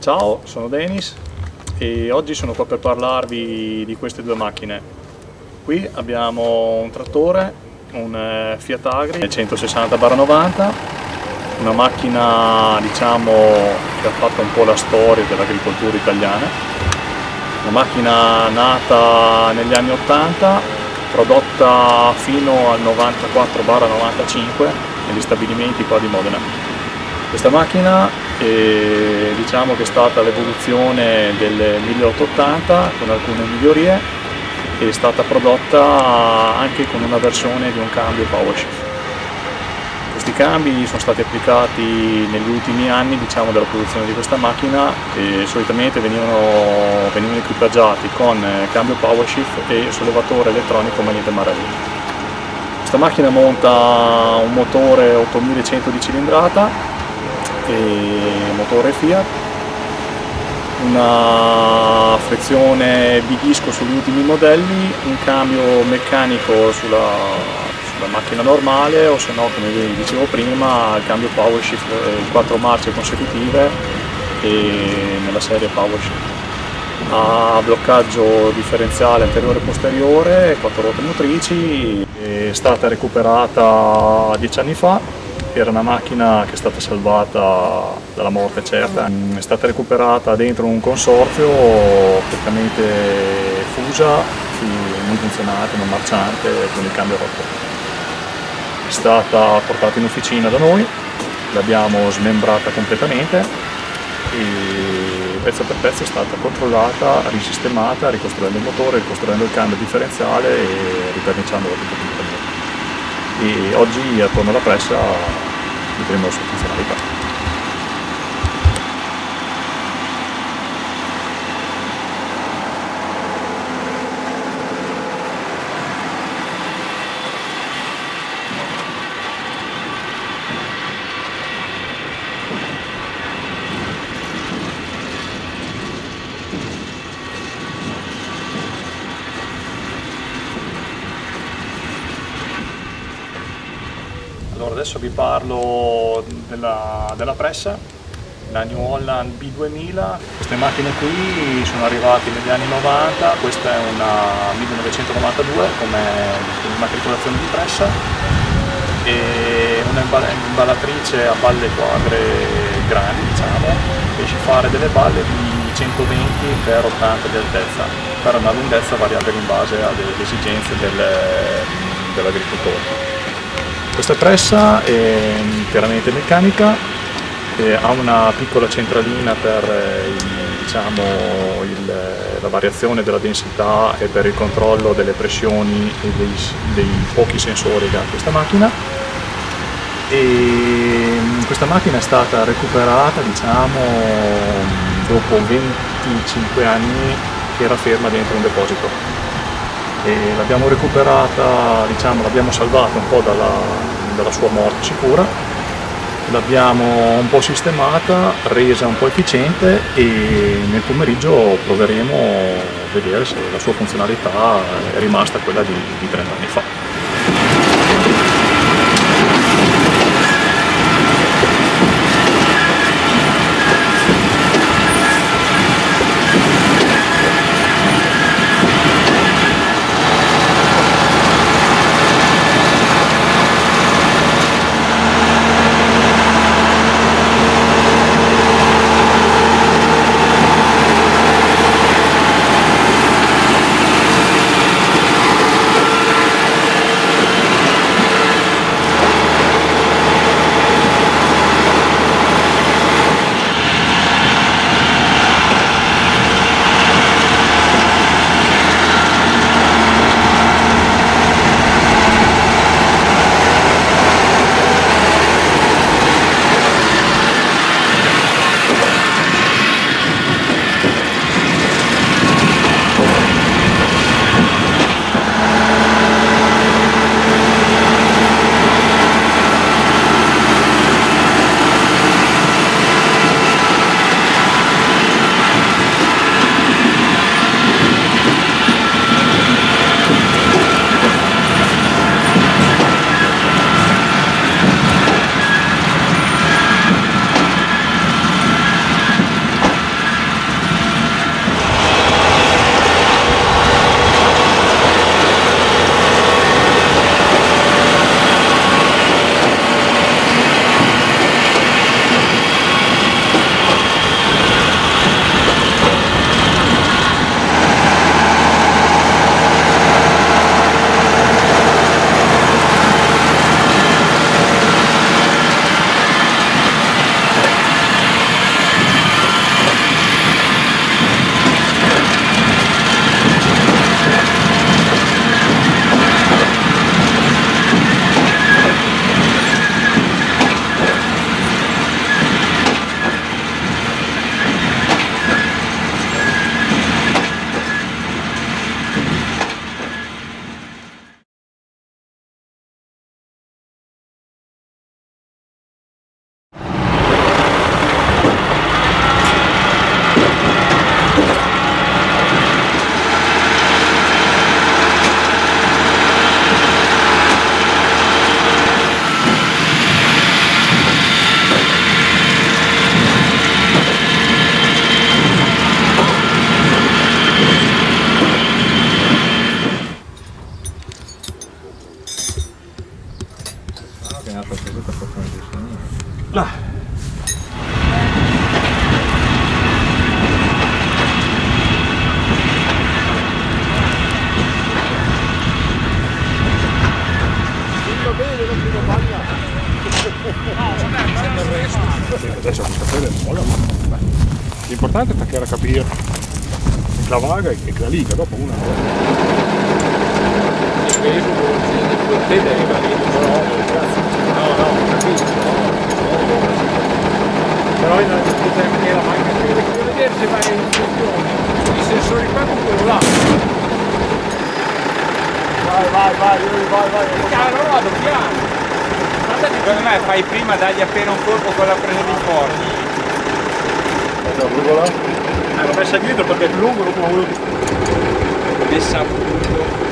Ciao, sono Denis e oggi sono qua per parlarvi di queste due macchine. Qui abbiamo un trattore, un Fiat Agri 160/90, una macchina diciamo che ha fatto un po' la storia dell'agricoltura italiana, una macchina nata negli anni 80, prodotta fino al 94/95 negli stabilimenti qua di Modena. Questa macchina diciamo che è stata l'evoluzione del 1880 con alcune migliorie e è stata prodotta anche con una versione di un cambio PowerShift. Questi cambi sono stati applicati negli ultimi anni diciamo, della produzione di questa macchina e solitamente venivano equipaggiati con cambio PowerShift e sollevatore elettronico magnete Marelli. Questa macchina monta un motore 8100 di cilindrata e motore Fiat, una frizione bidisco sugli ultimi modelli, un cambio meccanico sulla macchina normale o se no, come vi dicevo prima, il cambio PowerShift 4 marce consecutive e nella serie PowerShift. Ha bloccaggio differenziale anteriore e posteriore, 4 ruote motrici, è stata recuperata 10 anni fa. Era una macchina che è stata salvata dalla morte certa, è stata recuperata dentro un consorzio praticamente fusa, non funzionante, non marciante, con il cambio rotto. È stata portata in officina da noi, l'abbiamo smembrata completamente e pezzo per pezzo è stata controllata, risistemata, ricostruendo il motore, ricostruendo il cambio differenziale e riverniciando completamente. E oggi attorno alla pressa vedremo la sua funzionalità. Allora adesso vi parlo della pressa, la New Holland B2000. Queste macchine qui sono arrivate negli anni 90, questa è una 1992 come immatricolazione di pressa e una imballatrice a balle quadre grandi, diciamo, riesce a fare delle balle di 120x80 di altezza per una lunghezza variabile in base alle esigenze dell'agricoltore. Questa pressa è interamente meccanica, ha una piccola centralina per la variazione della densità e per il controllo delle pressioni e dei pochi sensori che ha questa macchina. E questa macchina è stata recuperata diciamo, dopo 25 anni che era ferma dentro un deposito. E l'abbiamo recuperata, diciamo, l'abbiamo salvata un po' dalla sua morte sicura, l'abbiamo un po' sistemata, resa un po' efficiente e nel pomeriggio proveremo a vedere se la sua funzionalità è rimasta quella di 30 anni fa. che è andato a casa per portare il segno. Là. Adesso questa pelle è molla, l'importante è perché era capire la vaga e la liga, dopo una Il peso di te deriva lì, no, capisco, però in altre maniera manca che devo vedere se vai in funzione, i sensori qua con quello là. vai. Piano, vado piano. Secondo me fai prima dargli appena un colpo con la presa di forti. L'ho messa dietro perché è più lungo, dopo Messa a punto.